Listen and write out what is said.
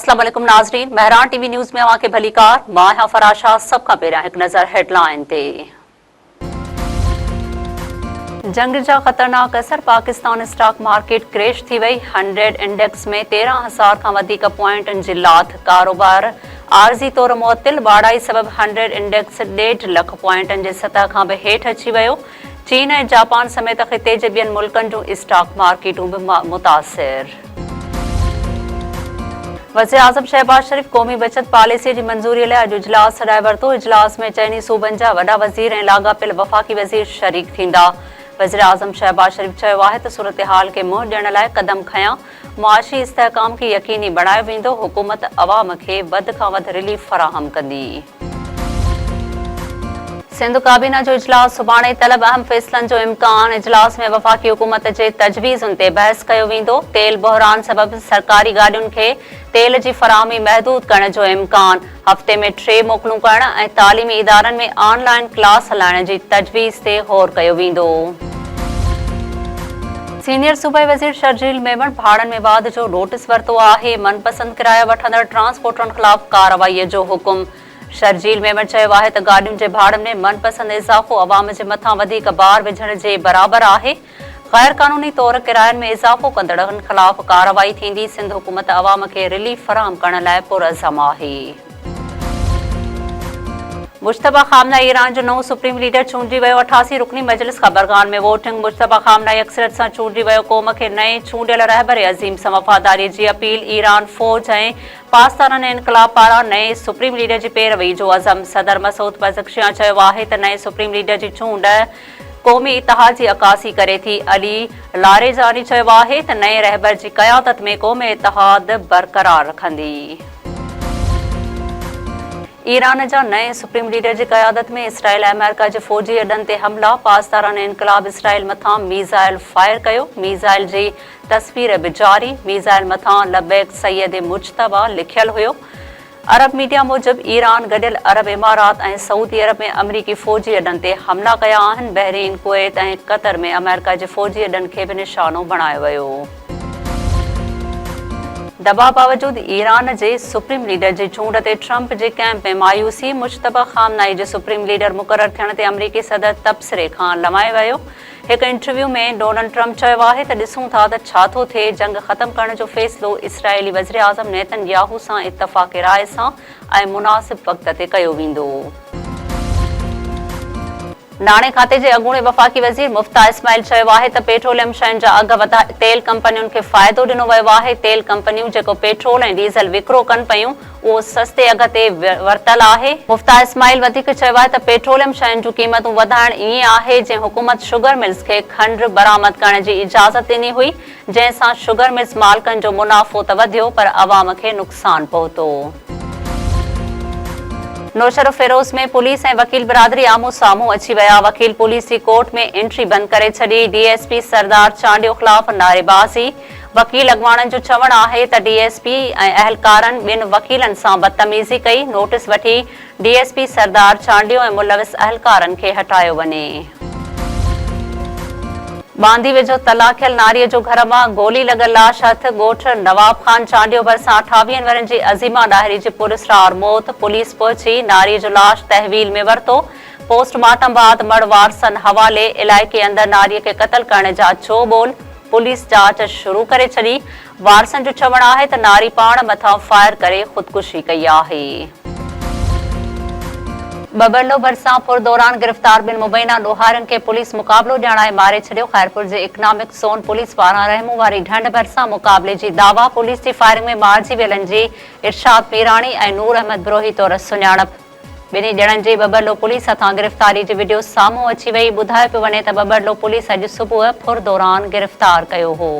अस्सलाम वालेकुम नाज़रीन, महरान टीवी न्यूज़ में आवां खे भली कार। मां आहियां फराशा। सब खां पहिरियां हिकु नज़र हेडलाइन ते। जंग जा ख़तरनाक असर, पाकिस्तान स्टॉक मार्केट क्रैश थी वई। 100 इंडेक्स में 13,000 खां वधीक पॉइंटनि जी लाथ। कारोबार आरज़ी तौर मुअत्तिल। बाड़ाई सबब 100 इंडेक्स 1.5 लख पॉइंटनि जे सतह खां बि हेठि अची वियो। चीन ऐं जापान समेत ख़िते जे ॿियनि मुल्कनि जूं स्टॉक मार्केटूं बि मुतासिर। वज़ीर आज़म शहबाज शरीफ़ क़ौमी बचत पॉलिसी जी मंज़ूरीअ लाइ अॼु इजलास छॾाए वरितो। इजलास में चइनी सूबनि जा वॾा वज़ीर ऐं लाॻापियल वफ़ाक़ी वज़ीर शरीक थींदा। वज़ीर आज़म शहबाज शरीफ़ चयो आहे त सूरतहाल खे मुंहुं ॾियण लाइ क़दम खयां। मुआशी इस्तेहकाम खे यक़ीनी बणायो वेंदो। हुकूमत अवाम खे वधि खां वधि रिलीफ फ़राहम कंदी। सिंध काबीना जो इजलास सुभाणे। तलब अहम फ़ैसिलनि जो इम्कान। इजलास में वफ़ाक़ी हुकूमत जे तजवीज़ुनि ते बहस कयो वेंदो। तेल बहिरान सबब सरकारी गाॾियुनि खे तेल जी फ़राहमी महदूद करण जो इम्कान। हफ़्ते में 3 मोकलूं करण ऐं तालीमी इदारनि में ऑनलाइन क्लास हलाइण जी तजवीज़ ते ग़ौर कयो वेंदो। सीनियर सूबाई वज़ीर शर्जील मेमण भाड़नि में वाध जो नोटिस वरितो आहे। मनपसंद किराया वठंदड़ ट्रांसपोर्टरनि ख़िलाफ़ कार्रवाईअ जो हुकुम। शर्जील मेमण चयो आहे त गाॾियुनि जे भाड़नि में मनपसंद इज़ाफ़ो अवाम जे मथां वधीक बार विझण जे बराबरि आहे। ग़ैर क़ानूनी तौर किरायनि में इज़ाफ़ो कंदड़नि ख़िलाफ़ कार्रवाई थींदी। सिंध हुकूमत अवाम खे रिलीफ फ़राहम करण लाइ पुरअज़म आहे। मुश्तबा खामनाई ईरान जो नओं सुप्रीम लीडर चूंडिजी वियो। 88 रुकनी मजलिस ख़बरगान में वोटिंग। मुश्तबा खामनाई अक्सरियत सां चूंडिजी वियो। क़ौम खे नए चूंडियल रहबर अज़ीम सां वफ़ादारीअ जी अपील। ईरान फ़ौज ऐं पाकिस्तान इनक़लाब पारां नए सुप्रीम लीडर जी पैरवी जो अज़म। सदर मसूद पज़क्शियां चयो आहे त नए सुप्रीम लीडर जी चूंड क़ौमी इतिहाद जी अकासी करे थी। अली लारेजानी चयो आहे त नए रहबर जी क़यादत में क़ौमी इतिहाद बरक़रार रखंदी। ईरान जा नए सुप्रीम लीडर जी क़यादत में इसराइल ऐं अमेरिका जे फ़ौजी अॾनि ते हमला। पाकिस्तान इनक़लाब इसराइल मथां मीज़ाइल फायर कयो। मीज़ाइल जी तस्वीर बि जारी। मीज़ाइल मथां लबैक सैयद मुजतबा लिखियल हुयो। अरब मीडिया मूजिब ईरान गॾियल अरब इमारात ऐं सऊदी अरब में अमरीकी फ़ौजी अॾनि ते हमला कया आहिनि। बहरीन, कुवैत ऐं क़तर में अमेरिका जे फ़ौजी अॾनि खे बि निशानो बणायो वियो। दॿा बावजूद ईरान जे सुप्रीम लीडर जी चूंड ते ट्रंप जे कैंप में मायूसी। मुश्तबा खामनाई जे सुप्रीम लीडर मुक़ररु थियण ते अमरीकी सदर तबसरे खां लमाए वियो। हिकु इंटरव्यू में डोनाल्ड ट्रंप चयो आहे त ॾिसूं था त छा थो थिए। जंग ख़त्म करण जो फ़ैसिलो इसराइली वज़ीर आज़म नेतन्याहू सां इत्तफ़ाक़ राय सां ऐं मुनासिब वक़्त ते कयो वेंदो। नाणे खाते जे अॻूणे वफ़ाक़ी वज़ीर मुफ्ता इस्माइल चयो आहे त पेट्रोलियम शयुनि जा अघ वधाए तेल कंपनियुनि खे फ़ाइदो ॾिनो वियो आहे। तेल कंपनियूं जेको पेट्रोल ऐं डीज़ल विकिरो कनि पयूं उहो सस्ते अघ ते वरितल आहे। मुफ्ता इस्माइल वधीक चयो आहे त पेट्रोलियम शयुनि जूं क़ीमतूं वधाइण ईअं आहे जंहिं हुकूमत शुगर मिल्स खे खंड बरामद करण जी इजाज़त ॾिनी हुई, जंहिंसां शुगर मिल्स मालिकनि जो मुनाफ़ो त वधियो पर अवाम खे नुक़सान पहुतो। नौशर फिरोज़ में पुलिस ऐं वकील बिरादरी आमू साम्हूं अची विया। वकील पुलिस जी कोर्ट में एंट्री बंदि करे छॾी। डीएसपी सरदार चांडियो ख़िलाफ़ नारेबाज़ी। वकील अॻवाननि जो चवणु आहे त डीएसपी ऐं अहलकारनि ॿिनि वकीलनि सां बदतमीज़ी कई। नोटिस वठी डीएसपी सरदार चांडियो ऐं मुलविस अहलकारनि खे हटायो वञे। बांदी वेझो तलाक थियल नारीअ जो घर मां गोली लॻल लाश हथ। ॻोठ नवाब ख़ान चांडियो भरिसां 28 वरनि जी अज़ीमा ॾाहिरी जी पुरस्रार मौत। पुलिस पहुची नारीअ जो लाश तहवील में वरितो। पोस्टमार्टम बाद मड़ वारसनि हवाले। इलाइक़े अंदरि नारीअ खे क़तल करण जा चो बोल। पुलिस जांच शुरू करे छॾी। वारसनि जो चवणु आहे त नारी पाण मथां फायर करे ख़ुदकुशी कई आहे। बबरलो भरिसां पुर दौरान गिरफ़्तार ॿिनि मुबैना ॾोहारियुनि खे पुलिस मुक़ाबिलो ॼाणाए मारे छॾियो। ख़ैरपुर जे इकनॉमिक ज़ोन पुलिस पारां रहमू वारी ढंढ भरिसां मुक़ाबले जी दावा। पुलिस जी फायरिंग में मारिजी वियलनि जी इरशाद मीराणी ऐं नूर अहमद ब्रोही तौर सुञाणप। ॿिन्ही ॼणनि जी बबरलो पुलिस हथां गिरफ़्तारी जी वीडियो साम्हूं अची वई। ॿुधायो पियो वञे त बबरलो पुलिस अॼु सुबुह पुर दौरान गिरफ़्तार कयो हो।